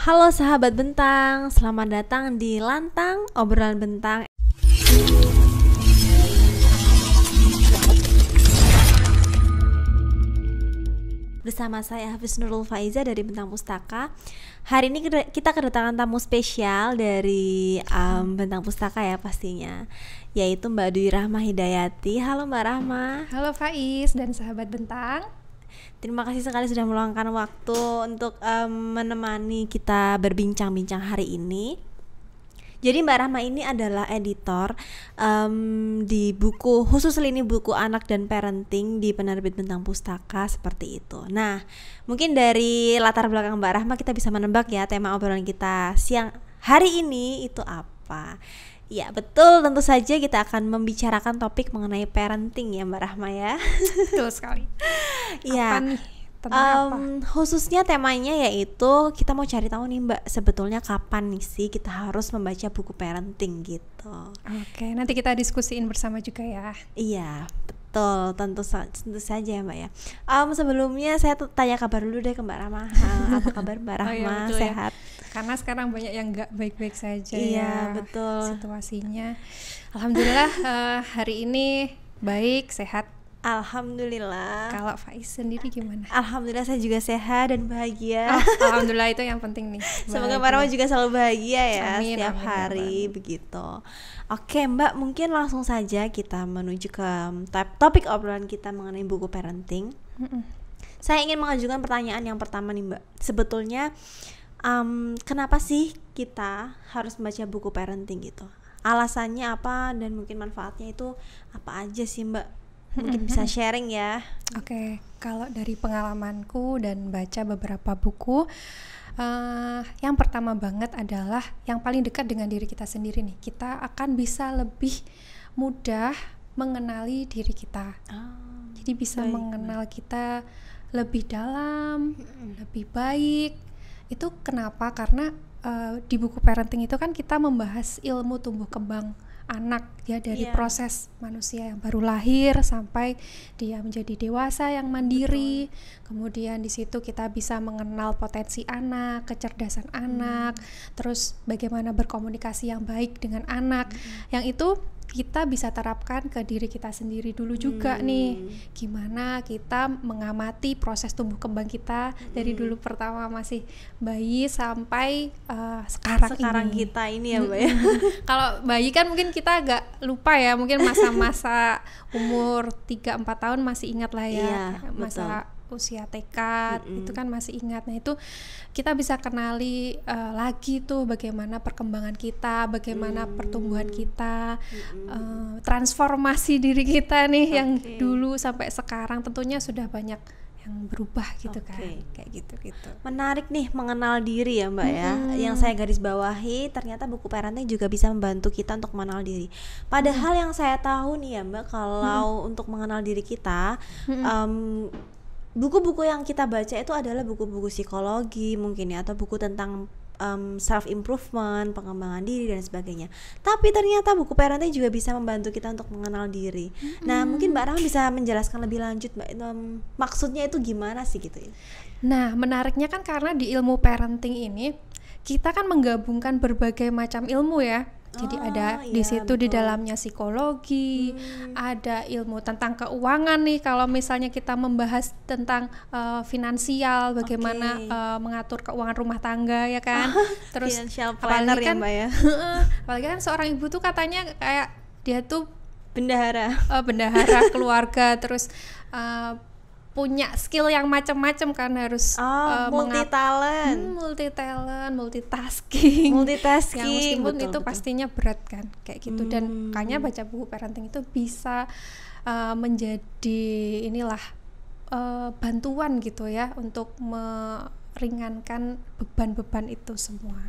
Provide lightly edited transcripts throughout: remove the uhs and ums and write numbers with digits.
Halo sahabat Bentang, selamat datang di Lantang Obrolan Bentang. Bersama saya Hafiz Nurul Faiza dari Bentang Pustaka. Hari ini kita kedatangan tamu spesial dari Bentang Pustaka ya pastinya, yaitu Mbak Dwi Rahma Hidayati. Halo Mbak Rahma. Halo Faiz dan sahabat Bentang. Terima kasih sekali sudah meluangkan waktu untuk menemani kita berbincang-bincang hari ini. Jadi Mbak Rahma ini adalah editor di buku khusus lini buku anak dan parenting di penerbit Bentang Pustaka seperti itu. Nah, mungkin dari latar belakang Mbak Rahma kita bisa menebak ya tema obrolan kita siang hari ini itu apa. Ya betul, tentu saja kita akan membicarakan topik mengenai parenting ya Mbak Rahma ya. Betul sekali. Ya, apa? Khususnya temanya yaitu kita mau cari tahu nih Mbak, sebetulnya kapan nih sih kita harus membaca buku parenting gitu. Oke, nanti kita diskusiin bersama juga ya. Iya betul, tentu saja ya Mbak ya. Sebelumnya saya tanya kabar dulu deh ke Mbak Rahma. Apa kabar Mbak Rahma? Iya, betul, sehat? Ya. Karena sekarang banyak yang nggak baik-baik saja iya, ya betul. situasinya. Alhamdulillah hari ini baik, sehat. Alhamdulillah. Kalau Faiz sendiri gimana? Alhamdulillah saya juga sehat dan bahagia. Alhamdulillah itu yang penting nih. Semoga Mbak Rahma juga selalu bahagia ya. Amin, setiap amin, hari amin. begitu. Oke Mbak, mungkin langsung saja kita menuju ke topik obrolan kita mengenai buku parenting. Saya ingin mengajukan pertanyaan yang pertama nih Mbak. Sebetulnya kenapa sih kita harus membaca buku parenting gitu? Alasannya apa dan mungkin manfaatnya itu apa aja sih Mbak? Mungkin bisa sharing ya. Oke, kalau dari pengalamanku dan baca beberapa buku, yang pertama banget adalah yang paling dekat dengan diri kita sendiri nih. Kita akan bisa lebih mudah mengenali diri kita. Jadi bisa mengenal kita lebih dalam, lebih baik. Itu kenapa? Karena di buku parenting itu kan kita membahas ilmu tumbuh kembang anak ya, dari proses manusia yang baru lahir sampai dia menjadi dewasa yang mandiri. Kemudian di situ kita bisa mengenal potensi anak, kecerdasan anak, terus bagaimana berkomunikasi yang baik dengan anak. Yang itu kita bisa terapkan ke diri kita sendiri dulu juga nih. Gimana kita mengamati proses tumbuh kembang kita dari dulu pertama masih bayi sampai sekarang ini. Kita ini ya Mbak ya. Kalau bayi kan mungkin kita agak lupa ya, mungkin masa-masa umur 3-4 tahun masih ingat lah ya. Iya, masa usia TK itu kan masih ingat. Nah itu kita bisa kenali lagi tuh bagaimana perkembangan kita, bagaimana pertumbuhan kita, transformasi diri kita nih yang dulu sampai sekarang tentunya sudah banyak yang berubah gitu kan, kayak gitu. Menarik nih mengenal diri ya Mbak ya. Yang saya garis bawahi ternyata buku parenting juga bisa membantu kita untuk mengenal diri. Padahal yang saya tahu nih ya Mbak, kalau untuk mengenal diri kita, buku-buku yang kita baca itu adalah buku-buku psikologi mungkin ya, atau buku tentang self improvement, pengembangan diri dan sebagainya. Tapi ternyata buku parenting juga bisa membantu kita untuk mengenal diri. Nah, mungkin Mbak Rahma bisa menjelaskan lebih lanjut Mbak, maksudnya itu gimana sih gitu ya? Nah, menariknya kan karena di ilmu parenting ini kita kan menggabungkan berbagai macam ilmu ya. Jadi ada di situ di dalamnya psikologi, ada ilmu tentang keuangan nih. Kalau misalnya kita membahas tentang finansial, bagaimana mengatur keuangan rumah tangga ya kan. Terus financial planner ya Mbak ya. Apalagi kan seorang ibu tuh katanya kayak dia tuh bendahara keluarga, terus punya skill yang macam-macam kan, harus multi talent, multitasking. Yang meskipun betul, itu pastinya berat kan, kayak gitu. Dan makanya baca buku parenting itu bisa menjadi inilah bantuan gitu ya untuk meringankan beban-beban itu semua.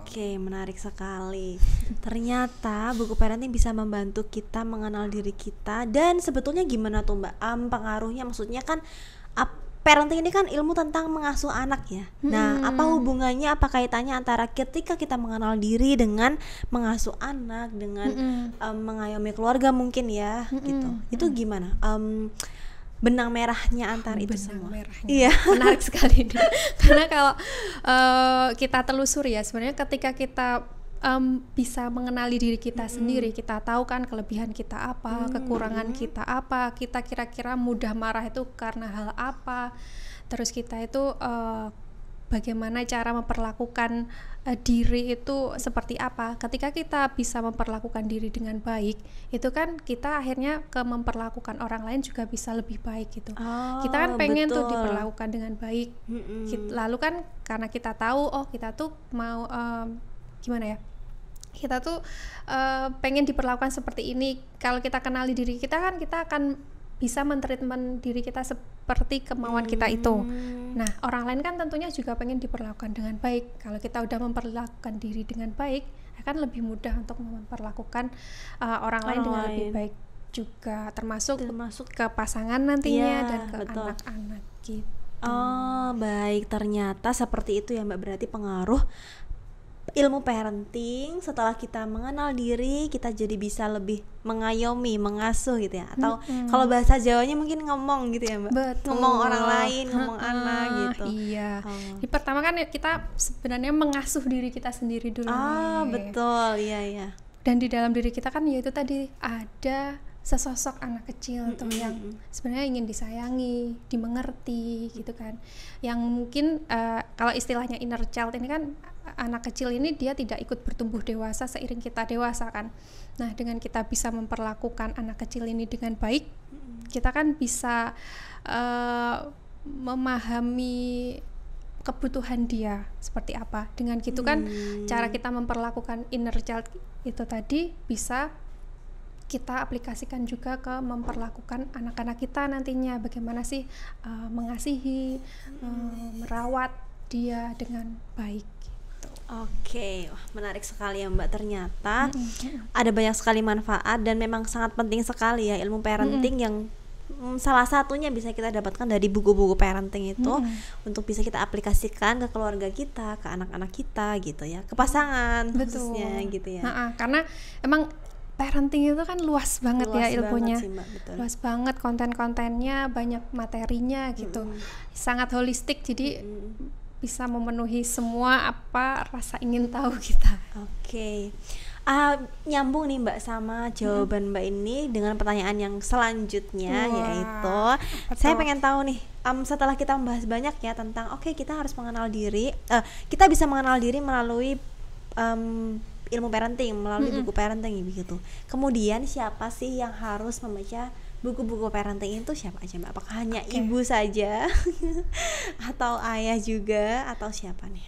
Oke, menarik sekali. Ternyata buku parenting bisa membantu kita mengenal diri kita. Dan sebetulnya gimana tuh Mbak pengaruhnya? Maksudnya kan parenting ini kan ilmu tentang mengasuh anak ya. Nah, apa hubungannya, apa kaitannya antara ketika kita mengenal diri dengan mengasuh anak, dengan mengayomi keluarga mungkin ya gitu. Itu gimana? benang merahnya antara itu benang semua. merahnya. Iya. Menarik sekali nih. Karena kalau kita telusuri ya, sebenarnya ketika kita bisa mengenali diri kita sendiri, kita tahu kan kelebihan kita apa, kekurangan kita apa, kita kira-kira mudah marah itu karena hal apa, terus kita itu bagaimana cara memperlakukan diri itu seperti apa. Ketika kita bisa memperlakukan diri dengan baik, itu kan kita akhirnya ke memperlakukan orang lain juga bisa lebih baik gitu. Kita kan pengen tuh diperlakukan dengan baik. Lalu kan karena kita tahu, oh kita tuh mau gimana ya, kita tuh pengen diperlakukan seperti ini. Kalau kita kenali diri kita kan kita akan bisa mentreatment diri kita seperti kemauan kita itu. Nah, orang lain kan tentunya juga pengen diperlakukan dengan baik. Kalau kita udah memperlakukan diri dengan baik, akan lebih mudah untuk memperlakukan orang lain dengan lebih baik juga, termasuk ke pasangan nantinya dan ke anak-anak gitu. Oh, baik, ternyata seperti itu ya Mbak, berarti pengaruh ilmu parenting. Setelah kita mengenal diri, kita jadi bisa lebih mengayomi, mengasuh gitu ya. Atau kalau bahasa Jawanya mungkin ngomong gitu ya Mbak. Betul. Ngomong orang lain, ngomong anak gitu. Iya. Di pertama kan kita sebenarnya mengasuh diri kita sendiri dulu. Betul, iya. Dan di dalam diri kita kan yaitu tadi ada sesosok anak kecil tuh yang sebenarnya ingin disayangi, dimengerti gitu kan. Yang mungkin kalau istilahnya inner child ini kan, anak kecil ini dia tidak ikut bertumbuh dewasa seiring kita dewasa kan. Nah, dengan kita bisa memperlakukan anak kecil ini dengan baik, kita kan bisa memahami kebutuhan dia seperti apa. Dengan gitu kan cara kita memperlakukan inner child itu tadi bisa kita aplikasikan juga ke memperlakukan anak-anak kita nantinya. Bagaimana sih mengasihi, merawat dia dengan baik. Oke, wah, menarik sekali ya Mbak. Ternyata ada banyak sekali manfaat dan memang sangat penting sekali ya ilmu parenting yang salah satunya bisa kita dapatkan dari buku-buku parenting itu untuk bisa kita aplikasikan ke keluarga kita, ke anak-anak kita gitu ya, ke pasangan khususnya gitu ya. Karena emang parenting itu kan luas banget ya ilmunya, banget sih, Mbak, betul. Luas banget, konten-kontennya, banyak materinya gitu, sangat holistik, jadi bisa memenuhi semua apa rasa ingin tahu kita. Oke. Nyambung nih Mbak sama jawaban Mbak ini dengan pertanyaan yang selanjutnya. Yaitu saya pengen tahu nih, setelah kita membahas banyak ya tentang kita harus mengenal diri, kita bisa mengenal diri melalui ilmu parenting, melalui buku parenting begitu. Kemudian siapa sih yang harus membaca buku-buku parenting itu, siapa aja Mbak? Apakah hanya ibu saja atau ayah juga, atau siapa nih?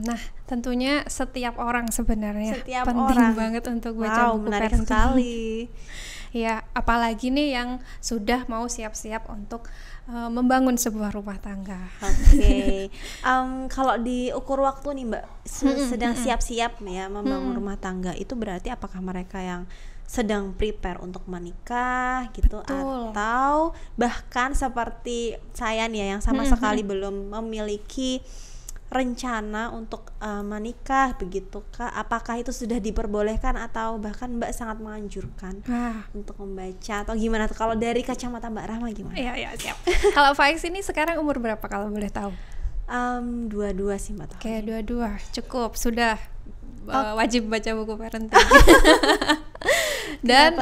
Nah, tentunya setiap orang sebenarnya penting orang banget untuk baca buku menarik parenting. Sekali. Ya, apalagi nih yang sudah mau siap-siap untuk membangun sebuah rumah tangga. Oke. Kalau diukur waktu nih Mbak, sedang siap-siap ya membangun rumah tangga, itu berarti apakah mereka yang sedang prepare untuk menikah gitu? Betul. Atau bahkan seperti saya nih ya, yang sama sekali belum memiliki rencana untuk menikah begitu Kak? Apakah itu sudah diperbolehkan atau bahkan Mbak sangat menganjurkan untuk membaca, atau gimana tuh kalau dari kacamata Mbak Rahma gimana? Iya, siap. Kalau Faiz ini sekarang umur berapa kalau boleh tahu? 22 sih Mbak. Oke, 22 cukup, sudah wajib baca buku parenting. Dan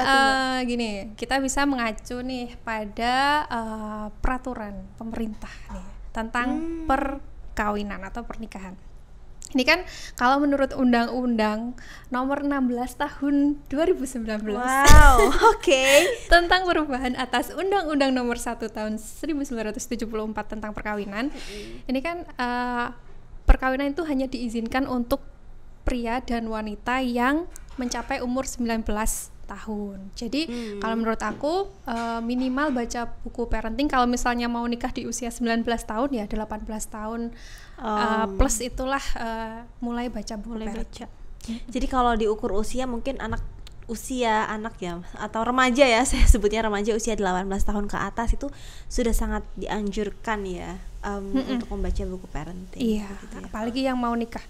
gini, kita bisa mengacu nih pada peraturan pemerintah nih tentang perkawinan atau pernikahan. Ini kan kalau menurut Undang-Undang Nomor 16 Tahun 2019. Wow, oke. Tentang perubahan atas Undang-Undang Nomor 1 Tahun 1974 tentang perkawinan. Ini kan perkawinan itu hanya diizinkan untuk pria dan wanita yang mencapai umur 19 tahun. Jadi kalau menurut aku minimal baca buku parenting kalau misalnya mau nikah di usia 19 tahun ya 18 tahun plus itulah mulai baca buku parenting. Jadi kalau diukur usia mungkin anak ya atau remaja ya, saya sebutnya remaja usia 18 tahun ke atas itu sudah sangat dianjurkan ya untuk membaca buku parenting. Iya, gitu ya. Apalagi yang mau nikah.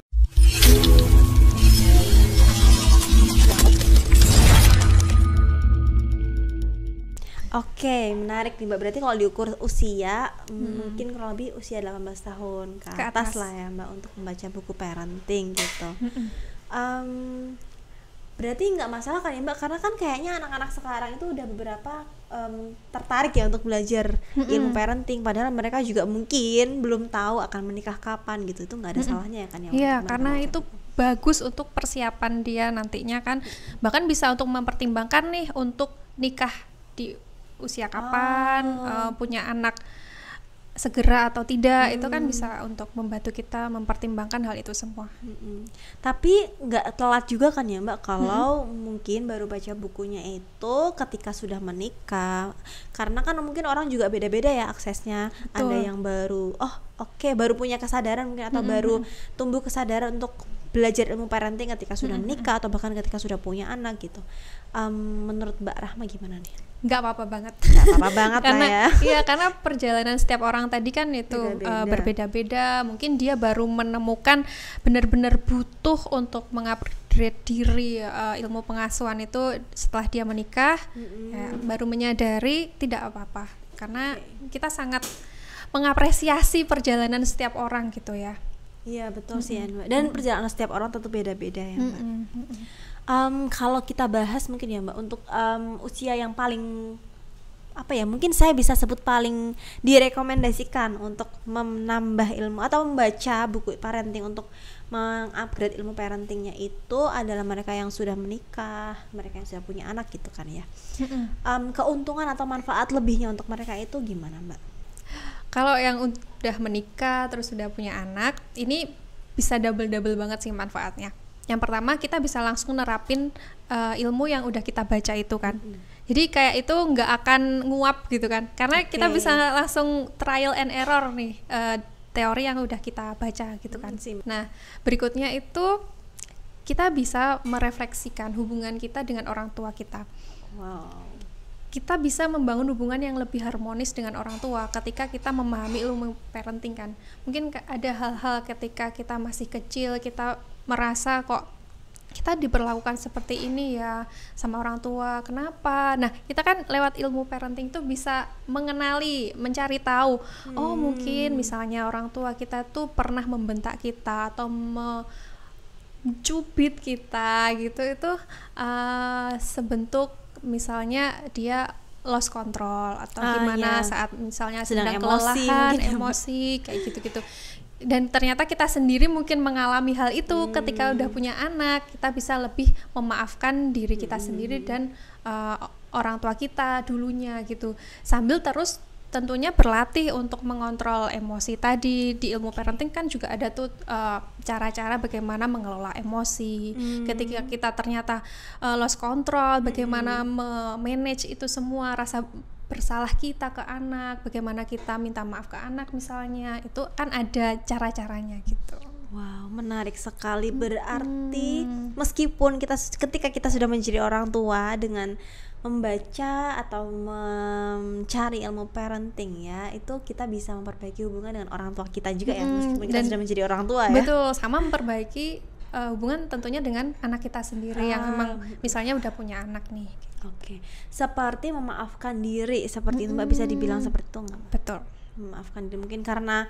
Oke, menarik nih Mbak. Berarti kalau diukur usia, mungkin kurang lebih usia 18 tahun ke Ke atas atas. lah ya Mbak untuk membaca buku parenting gitu. Em, Berarti nggak masalah kan ya Mbak? Karena kan kayaknya anak-anak sekarang itu udah beberapa tertarik ya untuk belajar ilmu parenting. Padahal mereka juga mungkin belum tahu akan menikah kapan gitu. Itu nggak ada salahnya ya kan ya? Iya, untuk karena mereka itu baca buku. bagus untuk persiapan dia nantinya kan. Bahkan bisa untuk mempertimbangkan nih untuk nikah di usia kapan, punya anak segera atau tidak, itu kan bisa untuk membantu kita mempertimbangkan hal itu semua. Tapi nggak telat juga kan ya Mbak kalau mungkin baru baca bukunya itu ketika sudah menikah, karena kan mungkin orang juga beda-beda ya aksesnya. Betul. Ada yang baru baru punya kesadaran mungkin atau baru tumbuh kesadaran untuk belajar ilmu parenting ketika sudah menikah atau bahkan ketika sudah punya anak gitu. Menurut Mbak Rahma gimana nih? Nggak apa-apa banget. Nggak apa-apa banget lah karena ya. iya, karena perjalanan setiap orang tadi kan itu Beda-beda. berbeda-beda. Mungkin dia baru menemukan benar-benar butuh untuk mengupgrade diri, ilmu pengasuhan itu setelah dia menikah, ya, baru menyadari tidak apa-apa. Karena kita sangat mengapresiasi perjalanan setiap orang gitu ya. Iya betul sih ya Mbak. Dan perjalanan setiap orang tentu beda-beda ya Mbak. Kalau kita bahas mungkin ya Mbak untuk usia yang paling mungkin saya bisa sebut paling direkomendasikan untuk menambah ilmu atau membaca buku parenting untuk mengupgrade ilmu parentingnya itu adalah mereka yang sudah menikah, mereka yang sudah punya anak gitu kan ya. Keuntungan atau manfaat lebihnya untuk mereka itu gimana Mbak? Kalau yang udah menikah terus sudah punya anak, ini bisa double banget sih manfaatnya. Yang pertama, kita bisa langsung nerapin ilmu yang udah kita baca itu kan. Jadi kayak itu nggak akan nguap gitu kan, karena kita bisa langsung trial and error nih teori yang udah kita baca gitu kan. Nah, berikutnya itu kita bisa merefleksikan hubungan kita dengan orang tua kita. Wow. Kita bisa membangun hubungan yang lebih harmonis dengan orang tua ketika kita memahami ilmu parenting kan. Mungkin ada hal-hal ketika kita masih kecil, kita merasa kok kita diperlakukan seperti ini ya sama orang tua, kenapa? Nah, kita kan lewat ilmu parenting tuh bisa mengenali, mencari tahu, oh mungkin misalnya orang tua kita tuh pernah membentak kita atau mencubit kita gitu, itu sebentuk misalnya dia lost control atau gimana saat misalnya sedang kelelahan, emosi kayak gitu-gitu. Dan ternyata kita sendiri mungkin mengalami hal itu ketika udah punya anak, kita bisa lebih memaafkan diri kita sendiri dan orang tua kita dulunya gitu. Sambil terus tentunya berlatih untuk mengontrol emosi tadi. Di ilmu parenting kan juga ada tuh cara-cara bagaimana mengelola emosi. Ketika kita ternyata lost control, bagaimana manage itu semua, rasa bersalah kita ke anak, bagaimana kita minta maaf ke anak misalnya, itu kan ada cara-caranya gitu. Wow, menarik sekali. Berarti meskipun ketika kita sudah menjadi orang tua, dengan membaca atau mencari ilmu parenting ya, itu kita bisa memperbaiki hubungan dengan orang tua kita juga ya, meskipun kita sudah menjadi orang tua ya. Betul, sama memperbaiki hubungan tentunya dengan anak kita sendiri yang memang misalnya udah punya anak nih. Oke. Seperti memaafkan diri, seperti itu Mbak, bisa dibilang seperti itu nggak? Betul. Memaafkan diri mungkin karena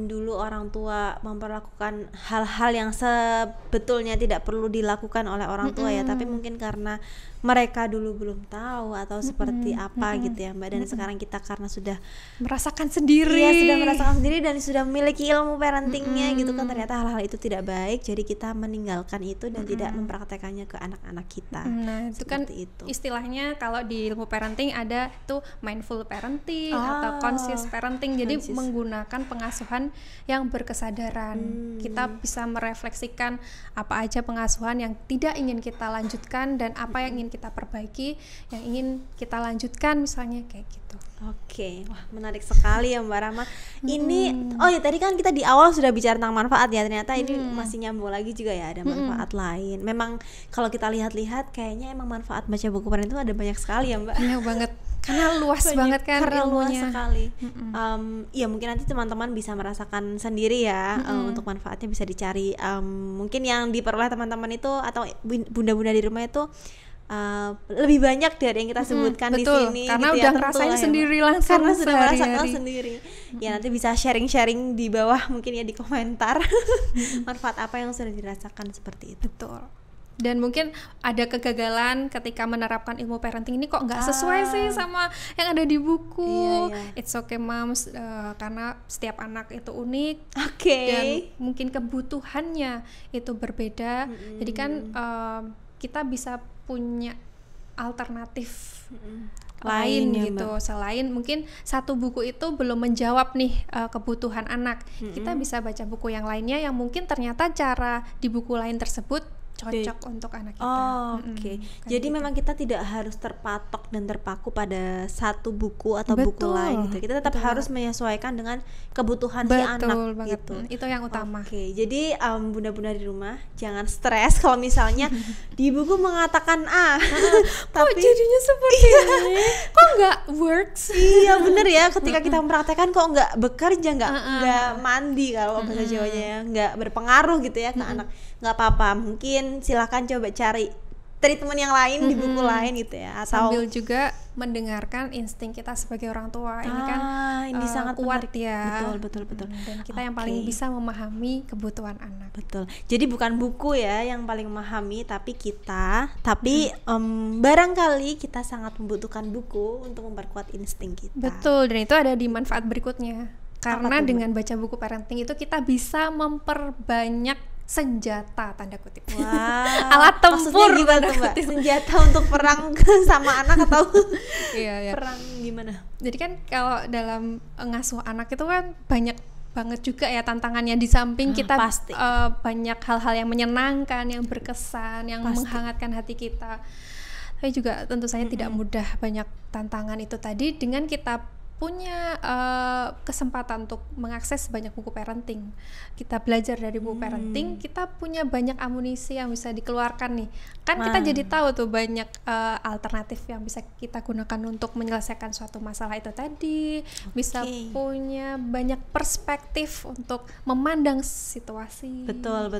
dulu orang tua memperlakukan hal-hal yang sebetulnya tidak perlu dilakukan oleh orang tua ya, tapi mungkin karena mereka dulu belum tahu atau seperti apa gitu ya Mbak, dan sekarang kita karena sudah merasakan sendiri. Iya, sudah merasakan sendiri dan sudah memiliki ilmu parentingnya gitu kan, ternyata hal-hal itu tidak baik, jadi kita meninggalkan itu dan tidak mempraktekannya ke anak-anak kita. Nah, itu kan itu istilahnya kalau di ilmu parenting ada tuh mindful parenting atau conscious parenting. Jadi menggunakan pengasuhan yang berkesadaran. Kita bisa merefleksikan apa aja pengasuhan yang tidak ingin kita lanjutkan dan apa yang ingin kita perbaiki, yang ingin kita lanjutkan misalnya kayak gitu. Oke, wah menarik sekali ya Mbak Rahma. Ini, tadi kan kita di awal sudah bicara tentang manfaat ya, ternyata ini masih nyambung lagi juga ya, ada manfaat lain. Memang kalau kita lihat-lihat kayaknya emang manfaat baca buku parenting itu ada banyak sekali ya Mbak. Banyak banget, karena luas banget kan ilmunya. Luas sekali. Ya mungkin nanti teman-teman bisa merasakan sendiri ya, untuk manfaatnya bisa dicari. Mungkin yang diperoleh teman-teman itu atau bunda-bunda di rumah itu lebih banyak dari yang kita sebutkan di betul, sini karena gitu udah ya, ngerasain tentu lah sendiri ya, langsung karena sudah merasakan sehari-hari. sendiri. Ya nanti bisa sharing-sharing di bawah mungkin ya di komentar manfaat apa yang sudah dirasakan seperti itu. Betul. Dan mungkin ada kegagalan ketika menerapkan ilmu parenting ini kok nggak sesuai sih sama yang ada di buku. Iya. It's okay moms, karena setiap anak itu unik Oke. dan mungkin kebutuhannya itu berbeda. Jadi kan kita bisa punya alternatif lain ya, gitu. Mbak. Selain mungkin satu buku itu belum menjawab nih kebutuhan anak, kita bisa baca buku yang lainnya yang mungkin ternyata cara di buku lain tersebut cocok untuk anak kita. Oke. Jadi gitu. Memang kita tidak harus terpatok dan terpaku pada satu buku atau buku lain gitu. Kita tetap harus menyesuaikan dengan kebutuhan si anak banget. gitu. Itu yang utama. Oke. Jadi bunda-bunda di rumah jangan stres kalau misalnya di buku mengatakan A, tapi jadinya seperti ini. Kok nggak works? Iya bener ya. Ketika kita mempraktekkan kok nggak bekerja, nggak mandi kalau bahasa Jawanya ya, nggak berpengaruh gitu ya ke anak. Nggak apa-apa, mungkin silakan coba cari treatment yang lain di buku lain gitu ya, atau sambil juga mendengarkan insting kita sebagai orang tua. Ini kan ini sangat kuat menarik. ya. Betul. Dan kita yang paling bisa memahami kebutuhan anak. Betul. Jadi bukan buku ya yang paling memahami, tapi kita. Tapi barangkali kita sangat membutuhkan buku untuk memperkuat insting kita. Betul. Dan itu ada di manfaat berikutnya. Karena dengan baca buku parenting itu kita bisa memperbanyak senjata tanda kutip. Alat tempur tanda kutip. Senjata untuk perang sama anak atau iya. Perang gimana? Jadi kan kalau dalam ngasuh anak itu kan banyak banget juga ya tantangannya, di samping kita banyak hal-hal yang menyenangkan, yang berkesan, yang menghangatkan hati kita. Tapi juga tentu saja tidak mudah, banyak tantangan itu tadi. Dengan kita punya kesempatan untuk mengakses banyak buku parenting, kita belajar dari buku parenting, kita punya banyak amunisi yang bisa dikeluarkan nih. Kan kita jadi tahu tuh banyak alternatif yang bisa kita gunakan untuk menyelesaikan suatu masalah itu tadi. Bisa punya banyak perspektif untuk memandang situasi. Betul.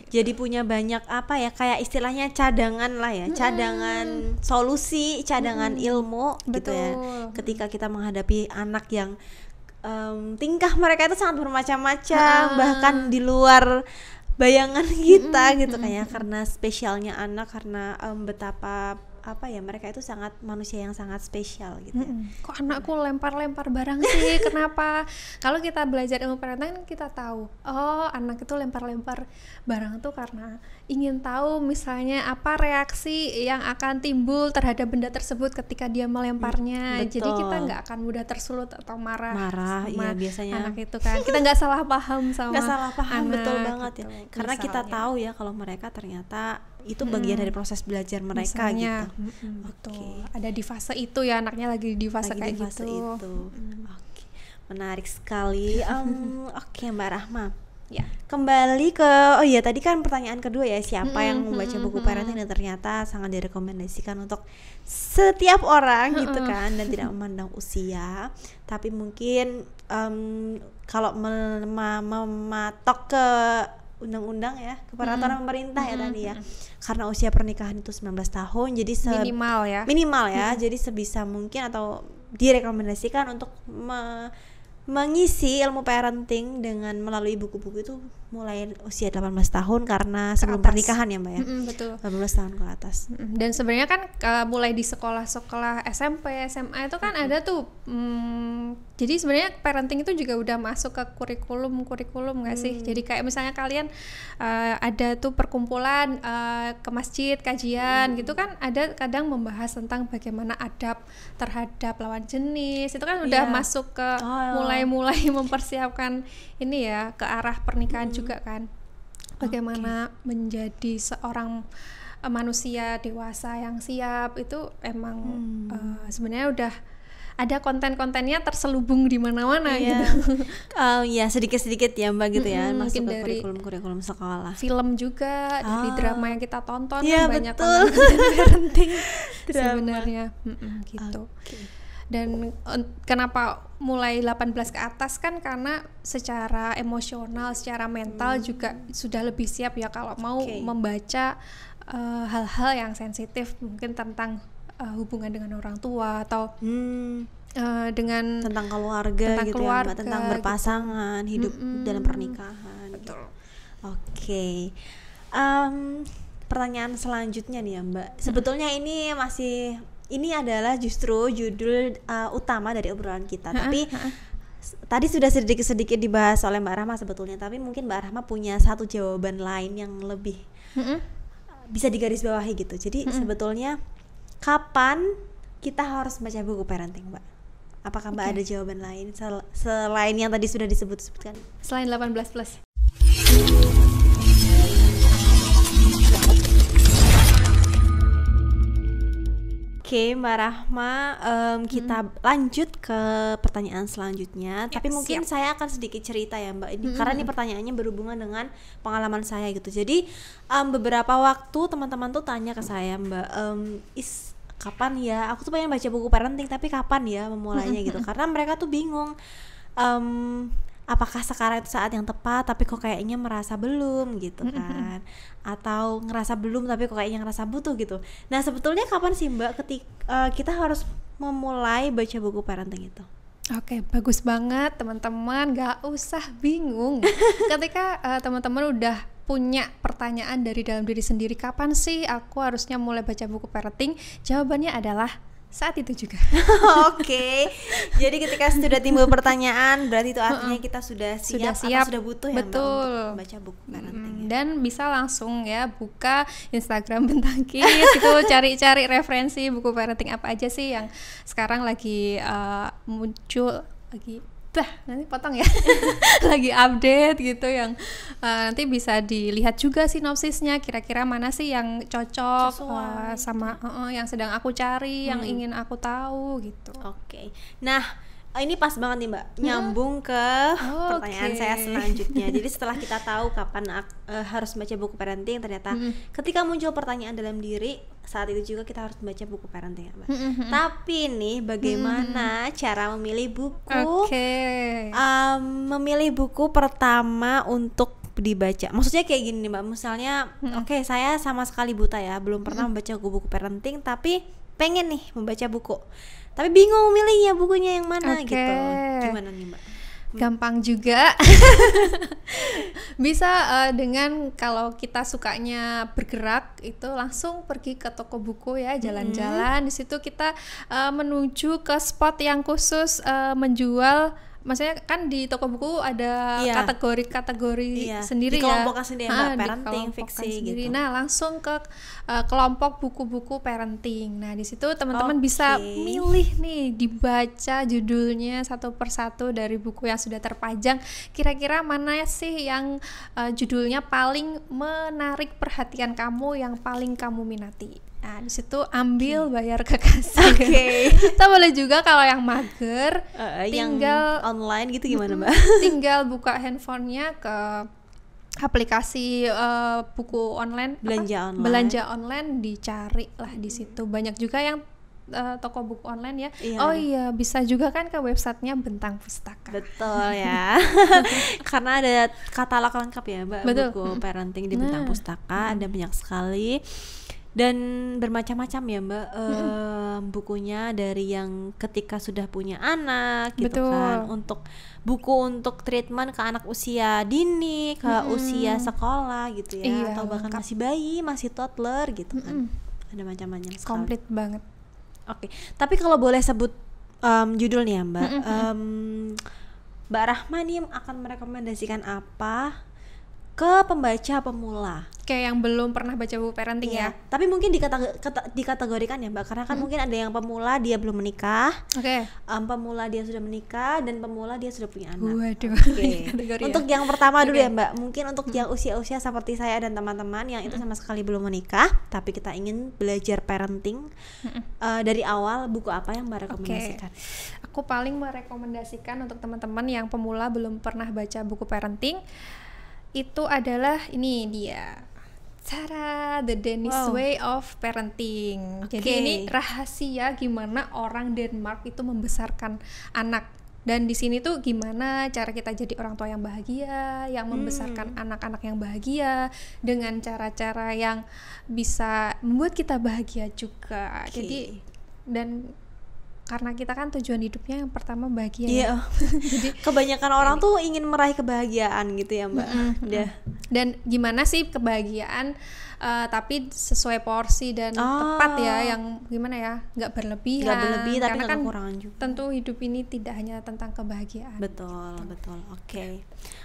Jadi punya banyak kayak istilahnya cadangan lah ya, cadangan solusi, cadangan ilmu gitu ya. Ketika kita menghadapi anak yang tingkah mereka itu sangat bermacam-macam, bahkan di luar bayangan kita gitu kayak, karena spesialnya anak, karena betapa mereka itu sangat manusia yang sangat spesial gitu. Kok anakku lempar-lempar barang sih? Kenapa? Kalau kita belajar ilmu parenting kita tahu, anak itu lempar-lempar barang tuh karena ingin tahu misalnya apa reaksi yang akan timbul terhadap benda tersebut ketika dia melemparnya. Jadi kita nggak akan mudah tersulut atau marah sama biasanya anak itu kan. Kita nggak salah paham sama anak. Betul banget ya. Karena kita tahu ya kalau mereka ternyata itu bagian dari proses belajar mereka gitu. Betul. Ada di fase itu ya, anaknya lagi di fase kayak gitu. Oke. Menarik sekali. Oke, Mbak Rahma. Ya, kembali ke tadi kan pertanyaan kedua ya, siapa yang membaca buku parenting dan ternyata sangat direkomendasikan untuk setiap orang gitu kan, dan tidak memandang usia. Tapi mungkin kalau mematok ke undang-undang ya, ke peraturan pemerintah ya tadi ya, karena usia pernikahan itu 19 tahun, jadi minimal ya, jadi sebisa mungkin atau direkomendasikan untuk mengisi ilmu parenting dengan melalui buku-buku itu mulai usia 18 tahun karena sebelum pernikahan ya Mbak ya. Betul. 18 tahun ke atas. Dan sebenarnya kan mulai di sekolah-sekolah SMP, SMA itu kan ada tuh jadi sebenarnya parenting itu juga udah masuk ke kurikulum nggak sih? Jadi kayak misalnya kalian ada tuh perkumpulan ke masjid, kajian gitu kan, ada kadang membahas tentang bagaimana adab terhadap lawan jenis. Itu kan udah masuk ke mulai mempersiapkan ini ya, ke arah pernikahan juga kan. Bagaimana menjadi seorang manusia dewasa yang siap, itu emang sebenarnya udah ada konten-kontennya terselubung di mana-mana gitu. Ya sedikit-sedikit ya Mbak gitu ya, masuk ke dari kurikulum sekolah. Film juga, dari drama yang kita tonton ya, kan banyak konten parenting sebenarnya gitu. Dan kenapa mulai 18 ke atas kan karena secara emosional, secara mental juga sudah lebih siap ya kalau mau membaca hal-hal yang sensitif, mungkin tentang hubungan dengan orang tua atau dengan tentang keluarga tentang gitu keluarga, ya Mbak, tentang berpasangan, hidup dalam pernikahan. Betul. Oke. Pertanyaan selanjutnya nih ya Mbak. Sebetulnya ini adalah justru judul utama dari obrolan kita. Tapi tadi sudah sedikit-sedikit dibahas oleh Mbak Rahma sebetulnya. Tapi mungkin Mbak Rahma punya satu jawaban lain yang lebih bisa digarisbawahi gitu. Jadi sebetulnya kapan kita harus baca buku parenting, Mbak? Apakah Mbak ada jawaban lain selain yang tadi sudah disebutkan? Selain 18 plus. Oke, Mbak Rahma, kita lanjut ke pertanyaan selanjutnya. Tapi mungkin saya akan sedikit cerita ya Mbak ini, karena ini pertanyaannya berhubungan dengan pengalaman saya gitu. Jadi beberapa waktu teman-teman tuh tanya ke saya, Mbak, kapan ya? Aku tuh pengen baca buku parenting, tapi kapan ya memulainya gitu? Karena mereka tuh bingung. Apakah sekarang itu saat yang tepat tapi kok kayaknya merasa belum gitu kan, atau ngerasa belum tapi kok kayaknya ngerasa butuh gitu. Nah sebetulnya kapan sih Mbak ketika kita harus memulai baca buku parenting itu? Oke, bagus banget teman-teman, gak usah bingung ketika teman-teman udah punya pertanyaan dari dalam diri sendiri, kapan sih aku harusnya mulai baca buku parenting? Jawabannya adalah saat itu juga. Oke. Jadi ketika sudah timbul pertanyaan, berarti itu artinya kita sudah siap atau sudah butuh ya Mbak untuk baca buku parenting. Dan bisa langsung ya buka Instagram Bentang Kids itu cari-cari referensi buku parenting apa aja sih yang sekarang lagi muncul, nanti potong ya lagi update gitu, yang nanti bisa dilihat juga sinopsisnya, kira-kira mana sih yang cocok sama yang sedang aku cari, yang ingin aku tahu gitu. Oke. Nah ini pas banget nih Mbak, nyambung ke pertanyaan saya selanjutnya. Jadi setelah kita tahu kapan harus baca buku parenting, ternyata ketika muncul pertanyaan dalam diri, saat itu juga kita harus membaca buku parenting ya Mbak. Tapi nih bagaimana cara memilih buku? Memilih buku pertama untuk dibaca. Maksudnya kayak gini nih Mbak, misalnya saya sama sekali buta ya, belum pernah membaca buku parenting, tapi pengen nih membaca buku, tapi bingung milihnya bukunya yang mana gitu. Gimana nih Mbak? Gampang juga. Bisa dengan kalau kita sukanya bergerak itu langsung pergi ke toko buku ya, jalan-jalan. Di situ kita menuju ke spot yang khusus menjual. Maksudnya kan di toko buku ada kategori-kategori sendiri ya, dikelompokkan sendiri Mbak, parenting, fiksi gitu. Nah langsung ke kelompok buku-buku parenting. Nah di situ teman-teman bisa milih nih, dibaca judulnya satu persatu dari buku yang sudah terpajang. Kira-kira mana sih yang judulnya paling menarik perhatian kamu, yang paling kamu minati. Nah di situ ambil, bayar ke kasir. Kita boleh juga kalau yang mager, tinggal yang online gitu gimana Mbak? Tinggal buka handphonenya ke aplikasi buku online, belanja online, dicari lah di situ. Banyak juga yang toko buku online ya. Oh iya, bisa juga kan ke websitenya Bentang Pustaka. Betul ya. Karena ada katalog lengkap ya Mbak. Betul. Buku parenting di Bentang Pustaka ada banyak sekali. Dan bermacam-macam ya Mbak, bukunya, dari yang ketika sudah punya anak gitu kan, untuk buku untuk treatment ke anak usia dini, ke usia sekolah gitu ya, atau bahkan masih bayi, masih toddler gitu kan. Ada macam-macam sekali. Komplit banget. Oke. Tapi kalau boleh sebut judul nih ya Mbak, Mbak Rahma nih akan merekomendasikan apa ke pembaca pemula? Kayak yang belum pernah baca buku parenting ya. Tapi mungkin dikategorikan ya Mbak, karena kan mungkin ada yang pemula dia belum menikah, pemula dia sudah menikah, dan pemula dia sudah punya anak. Waduh. Untuk yang pertama dulu ya Mbak, mungkin untuk yang usia-usia seperti saya dan teman-teman yang itu sama sekali belum menikah, tapi kita ingin belajar parenting dari awal, buku apa yang Mbak rekomendasikan? Aku paling merekomendasikan untuk teman-teman yang pemula belum pernah baca buku parenting, itu adalah ini dia, Tada, The Danish Way of Parenting. Oke. Jadi ini rahasia gimana orang Denmark itu membesarkan anak. Dan di sini tuh gimana cara kita jadi orang tua yang bahagia, yang membesarkan anak-anak yang bahagia dengan cara-cara yang bisa membuat kita bahagia juga. Oke. Jadi dan karena kita kan tujuan hidupnya yang pertama bahagia. Iya. Ya. Jadi Kebanyakan orang tuh ingin meraih kebahagiaan gitu ya Mbak. dan gimana sih kebahagiaan tapi sesuai porsi dan tepat ya, yang gimana ya, nggak berlebihan. Nggak berlebih tapi karena nggak kan kekurangan juga. tentu hidup ini tidak hanya tentang kebahagiaan. Betul. Oke.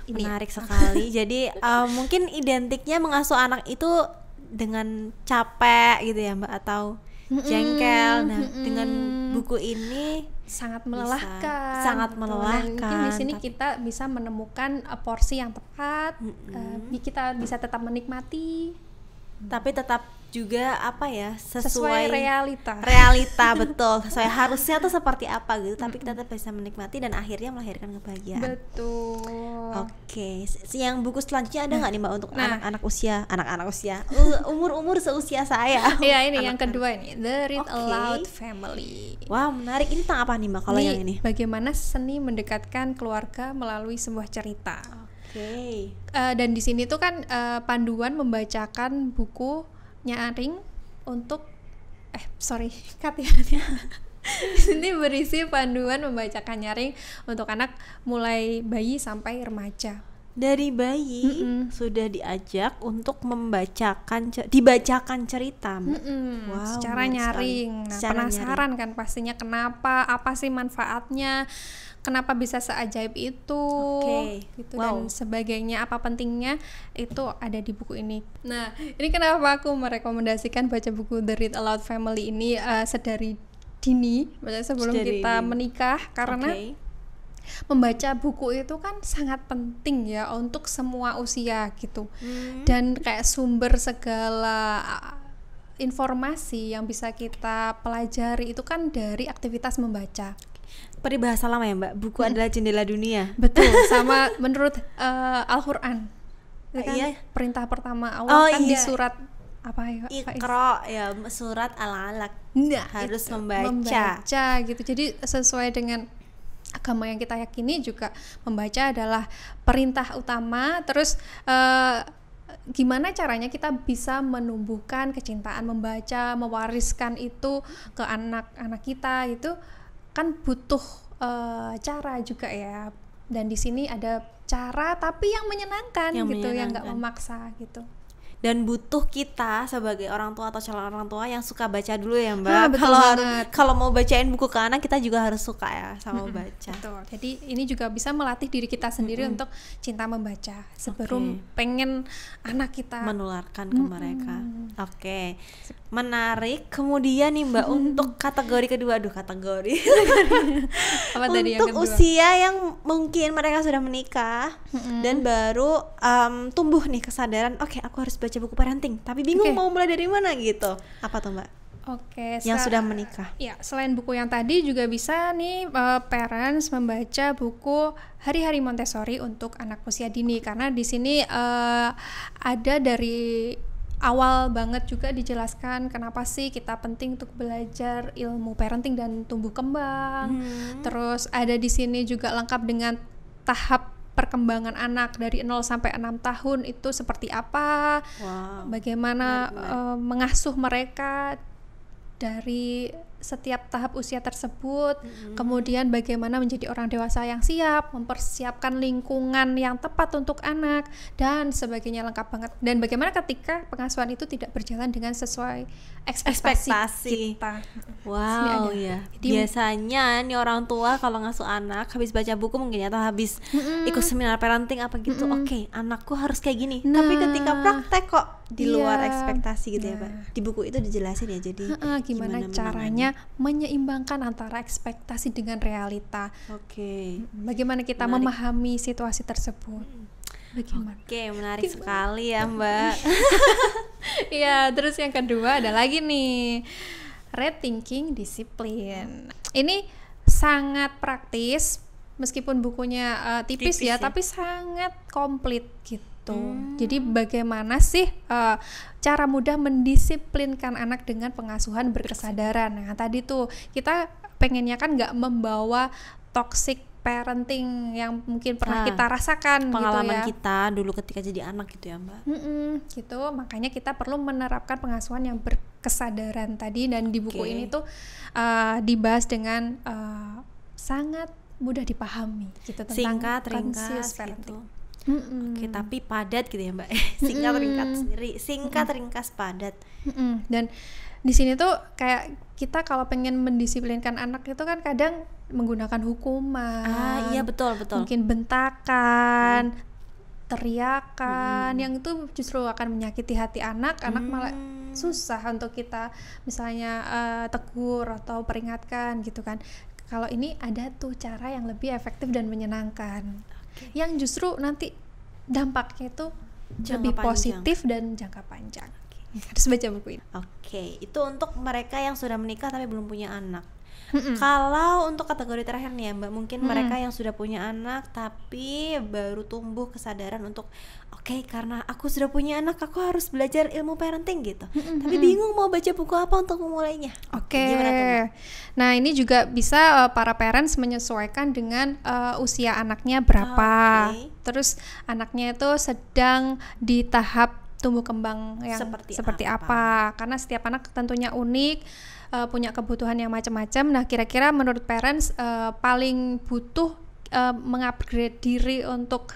Ini Menarik sekali. Jadi mungkin identiknya mengasuh anak itu dengan capek gitu ya Mbak, atau jengkel. Nah, dengan buku ini sangat melelahkan. sangat gitu. melelahkan. Dan mungkin di sini kita bisa menemukan porsi yang tepat. Kita bisa tetap menikmati tapi tetap juga apa ya, sesuai realita. Betul, sesuai harusnya tuh seperti apa gitu, tapi kita tetap bisa menikmati dan akhirnya melahirkan kebahagiaan. Betul. Oke, yang buku selanjutnya ada nggak nih Mbak untuk anak-anak usia umur seusia saya? Iya, ini yang kedua ini, The Read Aloud Family. Wow, menarik. Ini tentang apa nih Mbak kalau yang ini? Bagaimana seni mendekatkan keluarga melalui sebuah cerita. Oke. Dan di sini tuh kan panduan membacakan buku nyaring untuk cut ya. Di sini berisi panduan membacakan nyaring untuk anak mulai bayi sampai remaja. Dari bayi sudah diajak untuk dibacakan cerita. Wow, secara nyaring. Nah, penasaran kan pastinya kenapa, apa sih manfaatnya, kenapa bisa seajaib itu, gitu. Dan sebagainya, apa pentingnya, itu ada di buku ini. Nah, ini kenapa aku merekomendasikan baca buku The Read Aloud Family ini sedari dini, sebelum kita menikah, karena membaca buku itu kan sangat penting ya untuk semua usia gitu. Dan kayak sumber segala informasi yang bisa kita pelajari itu kan dari aktivitas membaca. Peribahasa lama ya Mbak, buku adalah jendela dunia. Betul, sama menurut Al-Quran kan, perintah pertama awal kan di surat apa ya? Iqra ya, surat Al-Alaq. Harus membaca gitu. Jadi sesuai dengan agama yang kita yakini juga membaca adalah perintah utama. Terus gimana caranya kita bisa menumbuhkan kecintaan membaca, mewariskan itu ke anak-anak kita, itu kan butuh cara juga ya. Dan di sini ada cara tapi yang menyenangkan gitu, yang nggak memaksa gitu. Dan butuh kita sebagai orang tua atau calon orang tua yang suka baca dulu ya Mbak. Kalau mau bacain buku ke anak, kita juga harus suka ya sama baca. Betul. Jadi ini juga bisa melatih diri kita sendiri untuk cinta membaca sebelum pengen anak kita menularkan ke mereka. Oke. Menarik. Kemudian nih Mbak, untuk kategori kedua, kategori apa tadi yang kedua? Untuk usia yang mungkin mereka sudah menikah dan baru tumbuh nih kesadaran, oke, aku harus baca buku parenting, tapi bingung mau mulai dari mana gitu. Apa tuh Mbak? Yang sudah menikah. Ya, selain buku yang tadi juga bisa nih parents membaca buku Hari-hari Montessori untuk anak usia dini, karena di sini ada dari awal banget juga dijelaskan kenapa sih kita penting untuk belajar ilmu parenting dan tumbuh kembang. Terus ada di sini juga lengkap dengan tahap perkembangan anak dari 0 sampai 6 tahun itu seperti apa, bagaimana mengasuh mereka dari setiap tahap usia tersebut, kemudian bagaimana menjadi orang dewasa yang siap, mempersiapkan lingkungan yang tepat untuk anak, dan sebagainya, lengkap banget. Dan bagaimana ketika pengasuhan itu tidak berjalan dengan sesuai ekspektasi kita. Wow, ya. Biasanya nih orang tua kalau ngasuh anak habis baca buku mungkin atau habis ikut seminar parenting apa gitu, oke, anakku harus kayak gini. Tapi ketika praktek kok di luar ekspektasi gitu ya Pak. Di buku itu dijelasin ya, jadi gimana caranya menyeimbangkan antara ekspektasi dengan realita. Bagaimana kita memahami situasi tersebut. Bagaimana? Menarik sekali ya Mbak. Ya, terus yang kedua ada lagi nih, Red Thinking Discipline. Ini sangat praktis, meskipun bukunya tipis ya, tapi sangat komplit gitu. gitu. Jadi bagaimana sih cara mudah mendisiplinkan anak dengan pengasuhan berkesadaran. Nah tadi tuh kita pengennya kan nggak membawa toxic parenting yang mungkin pernah kita rasakan pengalaman gitu ya. kita dulu ketika jadi anak gitu ya Mbak. Gitu, makanya kita perlu menerapkan pengasuhan yang berkesadaran tadi, dan di buku ini tuh dibahas dengan sangat mudah dipahami gitu tentang singkat, ringkas gitu. Oke, tapi padat gitu ya Mbak. Singkat, ringkas, padat. Dan di sini tuh kayak kita kalau pengen mendisiplinkan anak itu kan kadang menggunakan hukuman. Iya betul. Mungkin bentakan, teriakan, yang itu justru akan menyakiti hati anak. Anak malah susah untuk kita misalnya tegur atau peringatkan gitu kan. Kalau ini ada tuh cara yang lebih efektif dan menyenangkan, yang justru nanti dampaknya itu lebih positif dan jangka panjang. Harus baca buku ini. Oke, itu untuk mereka yang sudah menikah tapi belum punya anak. Kalau untuk kategori terakhir nih ya Mbak, mungkin mereka yang sudah punya anak tapi baru tumbuh kesadaran untuk karena aku sudah punya anak, aku harus belajar ilmu parenting gitu. Tapi bingung mau baca buku apa untuk memulainya. Gimana tuh, Mbak? Nah ini juga bisa para parents menyesuaikan dengan usia anaknya berapa. Terus anaknya itu sedang di tahap tumbuh kembang yang seperti apa. Karena setiap anak tentunya unik, punya kebutuhan yang macam-macam. Nah kira-kira menurut parents paling butuh mengupgrade diri untuk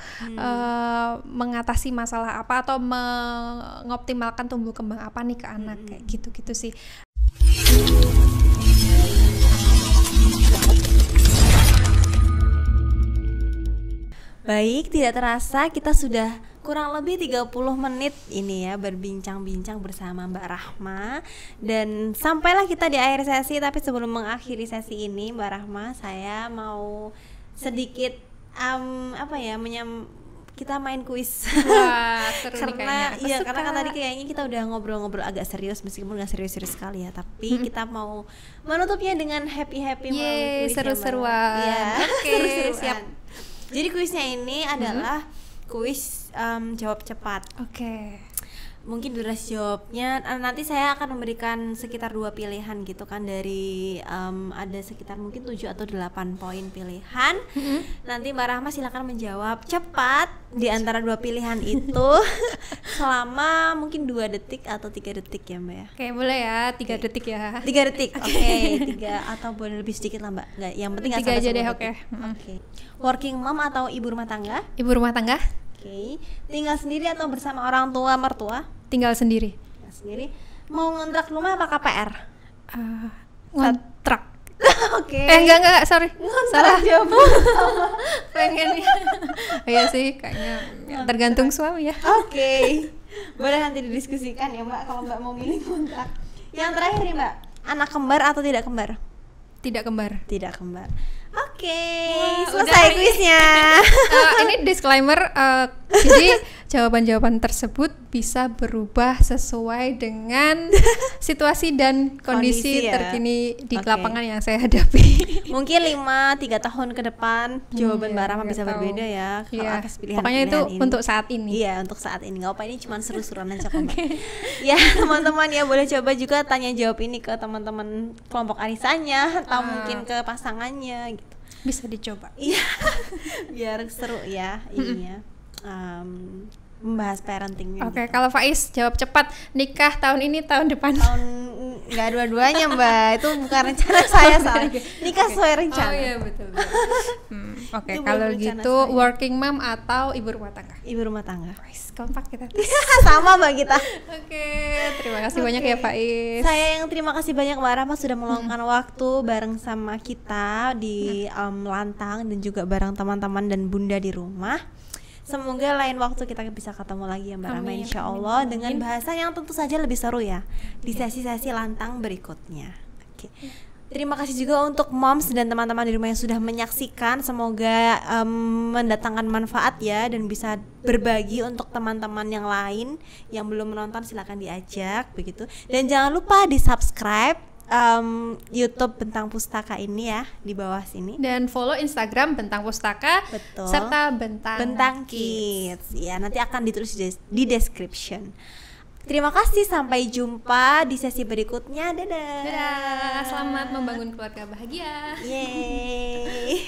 mengatasi masalah apa, atau mengoptimalkan tumbuh kembang apa nih ke anak, kayak gitu-gitu sih. Baik, tidak terasa kita sudah kurang lebih 30 menit ini ya berbincang-bincang bersama Mbak Rahma, dan sampailah kita di akhir sesi. Tapi sebelum mengakhiri sesi ini Mbak Rahma, saya mau sedikit kita main kuis. Wah, seru karena nih karena kan tadi kayaknya kita udah ngobrol-ngobrol agak serius, meskipun nggak serius-serius sekali ya, tapi kita mau menutupnya dengan happy-happy melalui kuis. Seru-seruan. Ya, Oke, siap. Jadi kuisnya ini adalah kuis jawab cepat. Mungkin durasi jawabnya nanti saya akan memberikan sekitar 2 pilihan gitu kan, dari ada sekitar mungkin 7 atau 8 poin pilihan. Nanti Mbak Rahma silakan menjawab cepat di antara 2 pilihan itu selama mungkin 2 detik atau 3 detik ya Mbak ya. Oke, boleh ya, 3 detik ya. 3 detik. Oke, 3 atau boleh lebih sedikit lah Mbak. Nggak, yang penting 3 aja deh. Oke. Working mom atau ibu rumah tangga? Ibu rumah tangga. Tinggal sendiri atau bersama orang tua mertua? Tinggal sendiri. Mau ngontrak rumah apa KPR? Ngontrak. Enggak, sorry. Salah jawaban. Pengen ya. Iya sih, kayaknya tergantung suami ya. Boleh nanti didiskusikan ya Mbak kalau Mbak mau milih ngontrak. Yang terakhir nih Mbak, anak kembar atau tidak kembar? Tidak kembar. Selesai kuisnya. Ini disclaimer, jadi jawaban-jawaban tersebut bisa berubah sesuai dengan situasi dan kondisi ya. terkini di lapangan yang saya hadapi. Mungkin 3 tahun ke depan jawaban Mbak Rahma bisa berbeda ya. Kalau atas pilihan pokoknya itu ini. untuk saat ini. Iya, untuk saat ini. Nggak apa, ini cuma seru-seruan aja kok. Ya teman-teman ya, boleh coba juga tanya jawab ini ke teman-teman kelompok arisannya atau mungkin ke pasangannya gitu. Bisa dicoba. Iya. Biar seru ya ininya. Membahas parentingnya. Kalau Faiz jawab cepat, nikah tahun ini tahun depan. Nggak dua-duanya Mbak, itu bukan rencana saya soalnya. Nikah sesuai rencana. Oh iya betul. Kalau gitu saya. Working mom atau ibu rumah tangga? Ibu rumah tangga. Kompak kita. Sama Mbak kita. Terima kasih banyak ya Faiz. Saya yang terima kasih banyak Mbak Rahma sudah meluangkan waktu bareng sama kita di Lantang, dan juga bareng teman-teman dan bunda di rumah. Semoga lain waktu kita bisa ketemu lagi ya Mbak Rahma, insya Allah, dengan bahasa yang tentu saja lebih seru ya di sesi-sesi Lantang berikutnya. Terima kasih juga untuk moms dan teman-teman di rumah yang sudah menyaksikan. Semoga mendatangkan manfaat ya, dan bisa berbagi untuk teman-teman yang lain yang belum menonton, silakan diajak begitu. Dan jangan lupa di subscribe YouTube Bentang Pustaka ini ya di bawah sini. Dan follow Instagram Bentang Pustaka. Betul. Serta Bentang Kids. Ya, nanti akan ditulis di description. Terima kasih, sampai jumpa di sesi berikutnya. Dadah. Dadah. Selamat membangun keluarga bahagia. Yeay.